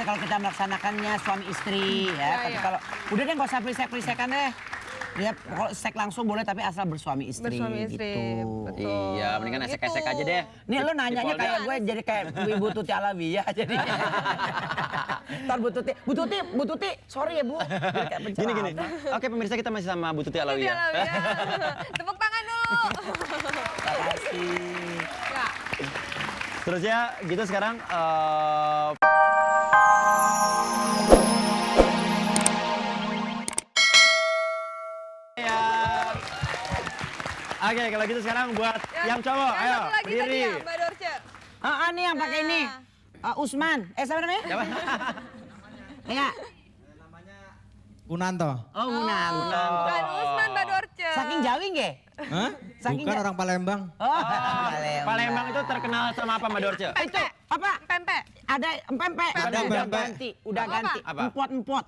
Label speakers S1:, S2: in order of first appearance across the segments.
S1: kalau kita melaksanakannya suami istri ya. Tapi kalau udah deh nggak usah prisek-prisekan deh. Ya, kalau sek langsung boleh tapi asal bersuami istri.
S2: Bersuami istri,
S1: gitu.
S2: betul.
S3: Iya, mendingan esek-esek aja deh.
S1: Nih lo nanyanya kayak gue jadi kayak Ibu Tuti Alawiyah jadi. Ntar Bu Tuti, sorry ya Bu. Jadi kayak
S3: Gini.
S1: penceramah.
S3: Oke pemirsa, kita masih sama Bu Tuti Alawiyah.
S2: Tepuk tangan dulu.
S1: Terima kasih.
S2: Ya.
S3: Terus ya, gitu sekarang. Oke, kalau gitu sekarang buat yang cowok,
S2: yang
S3: ayo
S2: satu lagi tadi
S3: berdiri.
S2: ya, Mbak Dorce.
S1: Nih yang pakai ini. Usman. Siapa namanya?
S3: Siapa?
S1: Ya.
S4: Kunanto.
S1: Oh, Munanto.
S2: Bukan Usman, Mbak Dorce.
S1: Saking Jawi nggih?
S4: Hah?
S1: Saking
S4: Bukan orang Palembang.
S1: Oh,
S3: Palembang itu terkenal sama apa Mbak Dorce?
S1: Itu apa?
S2: Pempek.
S1: Ada empempe.
S4: Ada
S1: Udah
S4: empempe.
S1: ganti, udah
S2: Apa?
S1: ganti.
S3: Apa?
S1: Empot-empot.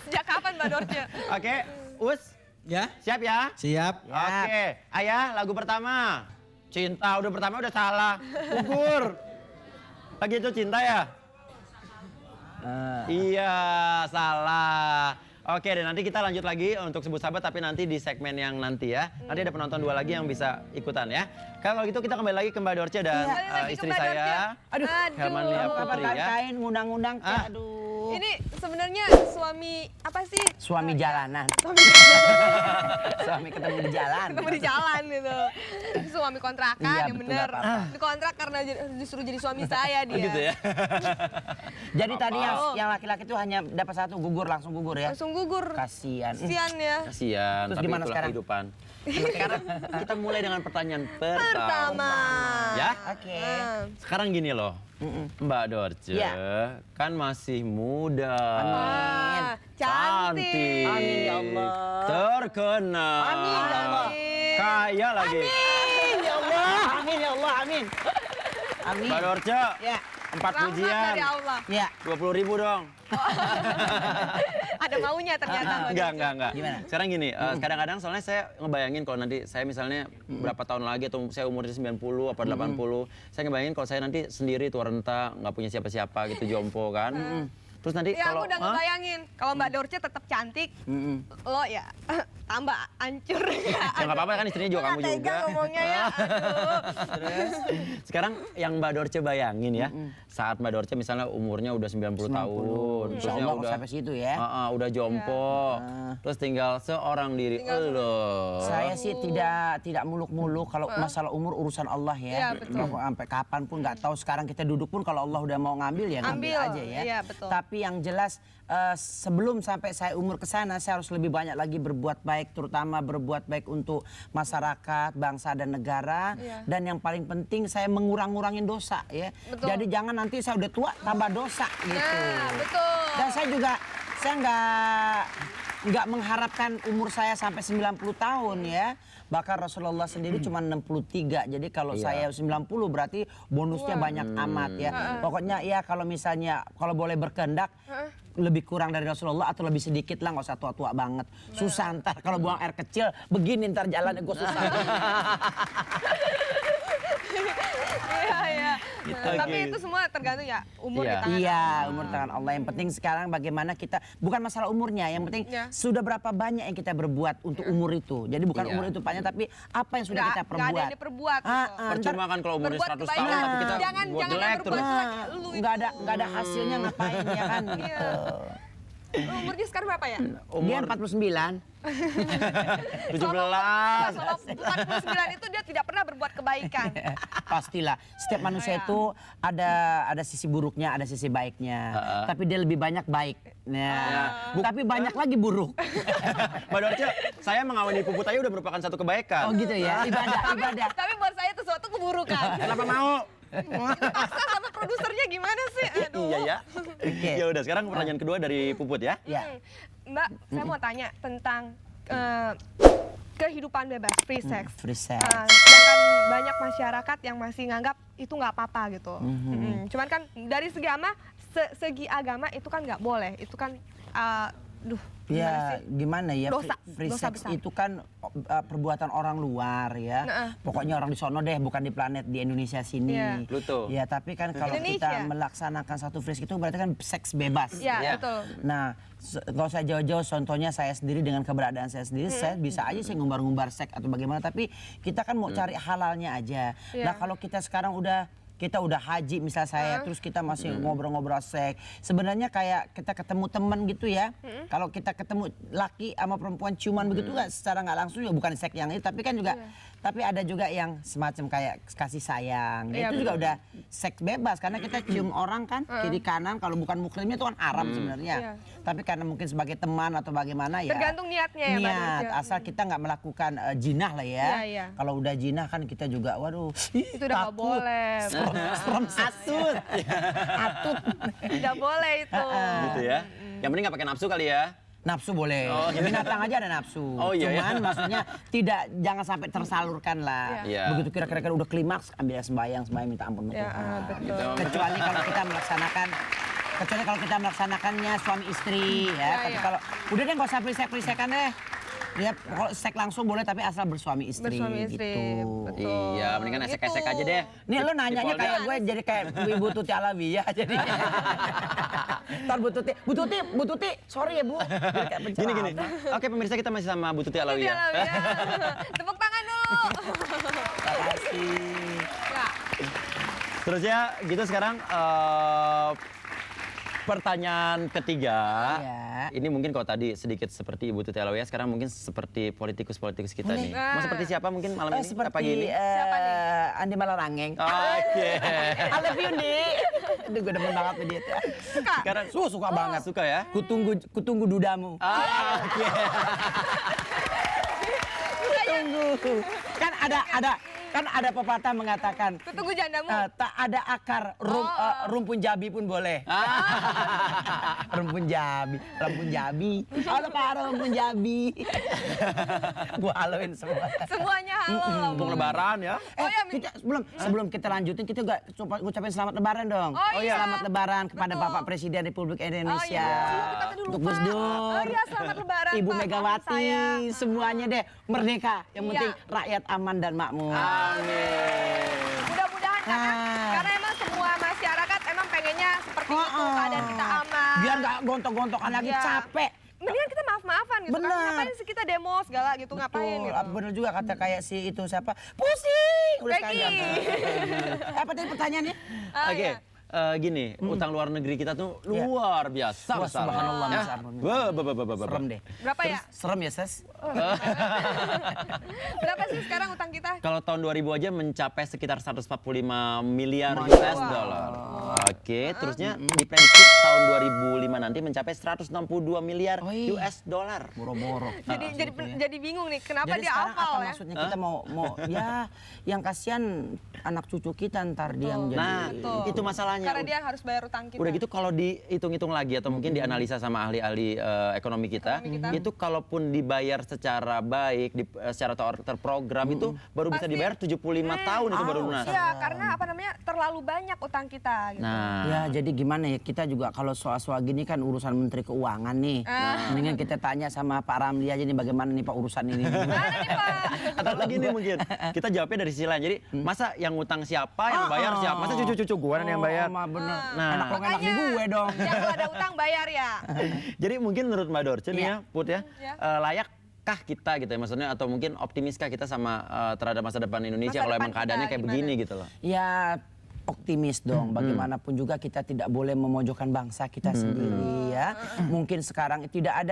S2: Sejak kapan Mbak Dorce?
S3: Oke, Us,
S4: Ya?
S3: siap ya?
S4: Siap.
S3: Oke, Ayah lagu pertama. Cinta, udah pertama udah salah. Gugur. Lagi itu cinta ya? Iya, salah. Oke deh, nanti kita lanjut lagi untuk sebut sahabat tapi nanti di segmen yang nanti ya. Nanti ada penonton 2 lagi yang bisa ikutan ya. Kalau gitu kita kembali lagi ke Mbak Dorce dan
S2: Kembali lagi ke
S3: istri
S2: Mbak Dorce.
S3: saya.
S1: Aduh,
S3: Herman Lia
S1: kamu
S3: Putri
S1: kapan
S3: ya.
S1: kain ngundang-ngundang
S3: Ah.
S1: aduh.
S2: Ini sebenarnya suami apa sih?
S1: Suami jalanan. Suami ketemu di jalan.
S2: Ketemu di jalan gitu. Suami kontrakan
S1: Iya,
S2: yang
S1: betul,
S2: bener.
S1: nggak apa-apa.
S2: Dikontrak karena justru jadi suami saya dia.
S3: Gitu ya.
S1: Jadi tadi
S2: Oh.
S1: yang laki-laki itu hanya dapat satu langsung gugur ya.
S2: Langsung gugur.
S1: Kasihan.
S2: Kasian ya.
S3: Kasihan,
S1: Terus
S3: tapi
S1: gimana
S3: itulah
S1: sekarang?
S3: kehidupan. Sekarang kita mulai dengan pertanyaan pertama.
S2: Pertama.
S3: Ya?
S1: Oke.
S3: Sekarang gini loh, Mbak Dorce
S1: Ya.
S3: kan masih muda,
S2: Ah, cantik.
S1: Amin ya Allah.
S3: terkenal,
S1: Amin ya Allah.
S3: kaya lagi.
S1: Amin ya Allah. Amin ya Allah. Amin. Amin.
S3: Mbak Dorce,
S1: Ya.
S3: 4
S2: Rahmat
S3: pujian,
S2: dari Allah.
S1: Ya.
S3: 20.000 dong.
S2: Ada maunya ternyata. Mbak Dorce.
S3: Enggak.
S1: Gimana?
S3: Sekarang gini, kadang-kadang soalnya saya ngebayangin kalau nanti saya misalnya berapa tahun lagi atau saya umurnya 90 apa 80, saya ngebayangin kalau saya nanti sendiri tuh renta, nggak punya siapa-siapa gitu, jompo kan. Terus nanti
S2: Ya
S3: kalau
S2: aku udah ngebayangin kalau Mbak Dorce tetap cantik, lo ya tambah hancur.
S3: ya nggak apa-apa kan istrinya juga kamu
S2: Tega
S3: juga.
S2: ngomongnya ya. Aduh.
S3: Terus sekarang yang Mbak Dorce bayangin ya, saat Mbak Dorce misalnya umurnya udah 90 tahun,
S1: Insya
S3: terusnya
S1: Allah
S3: udah
S1: sampai situ ya.
S3: udah jompo, terus tinggal seorang diri lo.
S1: Saya sih tidak muluk-muluk kalau masalah umur urusan Allah ya.
S2: Iya, betul.
S1: Sampai kapan pun nggak tahu. Sekarang kita duduk pun kalau Allah udah mau ngambil ya ngambil
S2: Ambil,
S1: aja ya.
S2: iya, betul.
S1: Tapi yang jelas sebelum sampai saya umur ke sana saya harus lebih banyak lagi berbuat baik, terutama berbuat baik untuk masyarakat, bangsa dan negara.
S2: Iya.
S1: Dan yang paling penting saya mengurang-ngurangin dosa ya.
S2: Betul.
S1: Jadi jangan nanti saya udah tua tambah dosa gitu.
S2: Nah, betul.
S1: Dan saya nggak mengharapkan umur saya sampai 90 tahun ya. Bahkan Rasulullah sendiri cuma 63. Jadi kalau saya 90 berarti bonusnya banyak amat ya. Pokoknya ya kalau misalnya kalau boleh berkehendak lebih kurang dari Rasulullah atau lebih sedikit lah, nggak usah tua-tua banget. Susah ntar kalau buang air kecil begini ntar jalannya gue susah.
S2: Iya. Tapi
S3: Oke.
S2: itu semua tergantung ya umur
S3: Iya.
S2: di tangan.
S1: Iya, umur tangan Allah. Yang penting sekarang bagaimana kita, bukan masalah umurnya, yang penting
S2: Iya.
S1: sudah berapa banyak yang kita berbuat untuk umur itu. Jadi bukan
S3: Iya.
S1: umur itu panjang, tapi apa yang sudah kita
S2: Nggak
S1: perbuat.
S2: ada yang diperbuat. Gitu.
S3: Percuma kan kalau umurnya
S2: Berbuat
S3: 100 tahun
S2: kebaikan.
S3: tapi kita
S2: Jangan
S3: buat jelek
S2: berbuat
S3: terus.
S2: jelek.
S1: Nah,
S2: Lu
S1: nggak ada hasilnya ngapain ya kan gitu.
S2: Lu umurnya sekarang berapa ya?
S1: Dia 49.
S3: 17.
S2: Kalau 49 itu dia tidak pernah berbuat kebaikan.
S1: Pastilah. Setiap manusia
S2: Iya.
S1: itu ada sisi buruknya, ada sisi baiknya. Tapi dia lebih banyak baik. Nah, tapi banyak lagi buruk.
S3: Mbak Dorce, saya mengawini Puput aja udah merupakan satu kebaikan.
S1: Oh gitu ya, ibadah.
S2: Tapi buat saya itu suatu keburukan.
S3: Kenapa mau?
S2: Dipaksa sama produsernya gimana sih? Aduh.
S3: Iya ya.
S1: Oke.
S3: Ya udah, sekarang pertanyaan kedua dari Puput ya.
S1: Ya.
S2: Mbak, saya mau tanya tentang kehidupan bebas, free sex.
S1: Free sex.
S2: Sedangkan banyak masyarakat yang masih nganggap itu nggak apa-apa gitu. Cuman kan dari segi agama itu kan nggak boleh. Itu kan duh.
S1: Ya gimana ya,
S2: Dosa.
S1: free
S2: Dosa
S1: sex
S2: besar.
S1: itu kan perbuatan orang luar ya. Pokoknya orang di sono deh, bukan di planet di Indonesia sini.
S2: Iya.
S3: Pluto.
S1: Ya tapi kan kalau
S2: Indonesia.
S1: kita melaksanakan satu free sex itu berarti kan seks bebas.
S2: Ya,
S3: Ya.
S2: betul.
S1: Nah, kalau saya jauh-jauh contohnya saya sendiri dengan keberadaan saya sendiri, saya bisa aja saya ngumbar-ngumbar seks atau bagaimana, tapi kita kan mau cari halalnya aja.
S2: Iya.
S1: Nah, kalau kita sekarang kita udah haji misal saya, terus kita masih ngobrol-ngobrol seks. Sebenarnya kayak kita ketemu teman gitu ya. Kalau kita ketemu laki sama perempuan ciuman begitu kan secara nggak langsung ya bukan seks yang itu, tapi kan juga tapi ada juga yang semacam kayak kasih sayang.
S2: Iya,
S1: Itu juga udah seks bebas karena kita cium orang kan kiri kanan, kalau bukan muslimnya itu kan haram sebenarnya.
S2: Iya.
S1: Tapi karena mungkin sebagai teman atau bagaimana ya.
S2: Tergantung niatnya ya, Mbak
S1: Niat,
S2: Dorce.
S1: asal kita nggak melakukan jinah lah ya.
S2: Iya, iya.
S1: Kalau udah jinah kan kita juga waduh.
S2: Itu udah nggak
S1: takut.
S2: boleh.
S1: Serem atut. Atut.
S2: Tidak boleh itu.
S3: Gitu ya. Yang penting nggak pakai nafsu kali ya.
S1: Nafsu boleh. Binatang aja ada nafsu.
S3: Oh, iya,
S1: Cuman maksudnya jangan sampai tersalurkan lah.
S3: Iya.
S1: Begitu kira-kira udah klimaks ambil sembahyang minta ampun
S2: Ya,
S1: Tuhan.
S2: betul.
S3: Gitu.
S1: Kecuali kalau kita melaksanakannya suami istri ya. Tapi
S2: iya.
S1: kalau udah deh nggak usah perisek-perisekan deh. Ya kalau seks langsung boleh tapi asal bersuami istri.
S2: Bersuami istri,
S1: Gitu.
S2: betul.
S3: Iya, mendingan
S2: Gitu.
S3: esek-esek aja deh.
S1: Nih lo nanyanya
S3: Di
S1: kayak
S3: polda.
S1: gue jadi kayak Ibu Tuti Alawiyah jadi. Ntar Bu Tuti, sorry ya Bu. Jadi kayak
S3: Gini.
S1: penceramah.
S3: Oke pemirsa, kita masih sama Bu Tuti
S2: Iya,
S3: Alawiyah.
S2: ya. Tepuk tangan dulu.
S1: Terima kasih.
S2: Ya.
S3: Terus ya gitu sekarang pertanyaan ketiga.
S1: Iya.
S3: Ini mungkin kalau tadi sedikit seperti Ibu Tuti Alawiyah, sekarang mungkin seperti politikus-politikus kita nih. Mau seperti siapa mungkin malam ini?
S1: Seperti
S3: pagi ini?
S2: Siapa nih?
S1: Andi Malarangeng.
S3: Oke.
S1: I love you, Ndi. Aduh, gue demen banget sama dia.
S2: Suka?
S3: Sekarang
S1: Suka banget.
S3: suka ya?
S1: Kutunggu dudamu.
S3: Oke.
S1: Tunggu. Kan ada pepatah mengatakan
S2: Kutunggu jandamu.
S1: tak ada akar rumpun jabi pun boleh. Rumpun jabi. Ada Pak rumpun jabi. Gua haloin semua.
S2: Semuanya halo.
S3: Mumpung lebaran ya.
S2: iya,
S1: Sebelum kita lanjutin kita juga ucapin selamat lebaran dong.
S2: Oh, iya.
S1: Selamat lebaran kepada
S2: Betul.
S1: Bapak Presiden Republik Indonesia.
S2: Oh, iya. Kita tadi lupa.
S1: Untuk Gus Dur.
S2: Oh, iya, selamat lebaran,
S1: Ibu
S2: Pak.
S1: Megawati,
S2: Sayang.
S1: semuanya deh merdeka. Yang
S2: Iya.
S1: penting rakyat aman dan makmur.
S3: Amin.
S2: Mudah-mudahan karena emang semua masyarakat emang pengennya seperti itu, keadaan kita aman.
S1: Biar nggak gontok-gontokan lagi,
S2: Iya.
S1: capek.
S2: Mendingan kita maaf-maafan gitu.
S1: Bener.
S2: Kan ngapain sih kita demo segala gitu, ngapain
S1: Betul.
S2: gitu.
S1: Bener juga kata kayak si itu siapa? Pusing. Udah
S2: Becky.
S1: sekarang. Apa tadi pertanyaannya?
S3: Oke. Gini, utang luar negeri kita tuh
S1: Iya.
S3: luar biasa
S1: Wah,
S3: besar.
S1: subhanallah,
S3: Ya?
S1: besar. Serem deh.
S2: Berapa ya?
S1: Serem ya, Ses?
S2: Berapa sih sekarang utang kita?
S3: Kalau tahun 2000 aja mencapai sekitar 145 miliar
S1: Wow.
S3: US dollar. Oke, terusnya diprediksi tahun 2005 nanti mencapai 162 miliar
S1: Oi.
S3: US dollar.
S1: Boro-boro.
S2: Jadi bingung nih, kenapa
S1: Jadi
S2: dia
S1: sekarang
S2: hafal
S1: apa
S2: ya?
S1: maksudnya kita mau ya yang kasihan anak cucu kita ntar dia menjadi
S3: Nah,
S2: Betul.
S3: itu masalahnya.
S2: Karena dia harus bayar utang kita.
S3: Udah gitu kalau dihitung-hitung lagi atau mungkin dianalisa sama ahli-ahli ekonomi kita, itu kalaupun dibayar secara baik, secara terprogram itu baru bisa
S2: Pasti.
S3: dibayar 75 tahun itu baru lunas.
S2: Iya, karena apa namanya terlalu banyak utang kita gitu.
S3: Nah,
S1: Ya jadi gimana ya, kita juga kalau soal-soal gini kan urusan Menteri Keuangan nih. Mendingan kita tanya sama Pak Ramli aja nih bagaimana nih Pak urusan ini.
S2: Mana nih Pak?
S3: atau lagi nih mungkin kita jawabnya dari sisi lain. Jadi masa yang utang siapa, yang bayar siapa? Masa cucu-cucu gue yang bayar?
S1: Bener.
S3: Nah.
S1: Enak dong, enak di gue dong.
S2: Yang kalau ada utang bayar ya.
S3: Jadi mungkin menurut Mbak Dorce nih
S1: Iya.
S3: ya, Put ya,
S2: Ya.
S3: layakkah kita gitu ya, maksudnya atau mungkin optimiskah kita sama terhadap masa depan Indonesia
S2: Masa
S3: kalau
S2: depan
S3: emang keadaannya
S2: kita
S3: kayak
S2: gimana?
S3: begini gitu loh?
S1: Ya optimis dong, bagaimanapun juga kita tidak boleh memojokkan bangsa kita sendiri ya. Mungkin sekarang tidak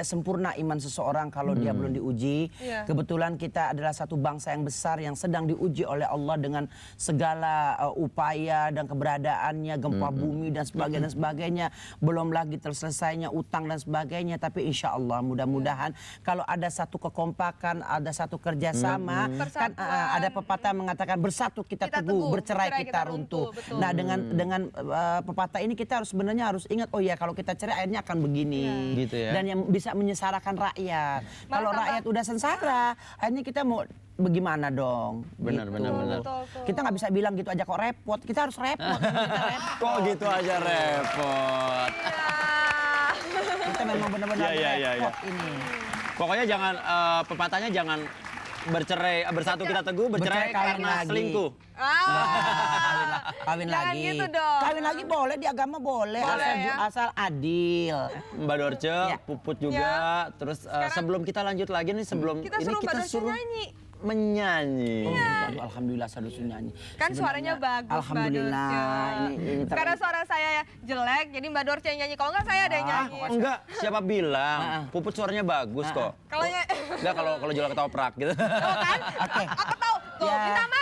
S1: sempurna iman seseorang kalau dia belum diuji.
S2: Iya.
S1: Kebetulan kita adalah satu bangsa yang besar yang sedang diuji oleh Allah dengan segala upaya dan keberadaannya, gempa bumi dan sebagainya. Belum lagi terselesainya utang dan sebagainya. Tapi insya Allah mudah-mudahan kalau ada satu kekompakan, ada satu kerjasama, kan
S2: Persatuan.
S1: ada pepatah mengatakan bersatu kita teguh, bercerai kita runtuh.
S2: betul.
S1: Nah dengan pepatah ini kita sebenarnya harus ingat, oh ya kalau kita cerai akhirnya akan begini.
S3: Gitu ya.
S1: Dan yang bisa menyengsarakan rakyat. Kalau
S2: tambah-
S1: rakyat udah sengsara, akhirnya kita mau bagaimana dong?
S3: Benar,
S1: Gitu.
S3: benar.
S2: Betul.
S1: Kita nggak bisa bilang gitu aja kok repot. Kita harus repot. Kita repot.
S3: Kok gitu aja repot?
S2: Ya.
S1: kita memang benar-benar
S3: Iya.
S1: repot ini.
S3: Pokoknya jangan pepatahnya jangan bersatu kita teguh, bercerai
S1: Kawin
S3: karena
S1: lagi.
S3: selingkuh.
S1: Kawin
S2: Jangan
S1: lagi.
S2: gitu dong.
S1: Kawin lagi boleh di agama boleh,
S2: Boleh, ya.
S1: asal adil.
S3: Mbak Dorce,
S1: Ya.
S3: Puput juga. Terus sebelum kita lanjut lagi nih, sebelum
S2: Kita
S3: ini
S2: suruh Mbak
S3: kita
S2: Dorce
S3: suruh
S2: nyanyi.
S3: menyanyi.
S1: Aduh, alhamdulillah saya disuruh nyanyi.
S2: Kan suaranya
S1: Sebenarnya,
S2: bagus Mbak
S1: alhamdulillah.
S2: Dorce.
S1: Ini
S2: Karena suara saya jelek, jadi Mbak Dorce yang nyanyi. Kalau nggak saya ada yang nyanyi.
S3: Enggak, siapa bilang? Puput suaranya bagus kok.
S2: Kalau
S3: Enggak kalau jual ketoprak gitu.
S2: kan?
S1: Oke.
S2: Aku tahu. Tuh,
S1: Ya.
S2: minta maaf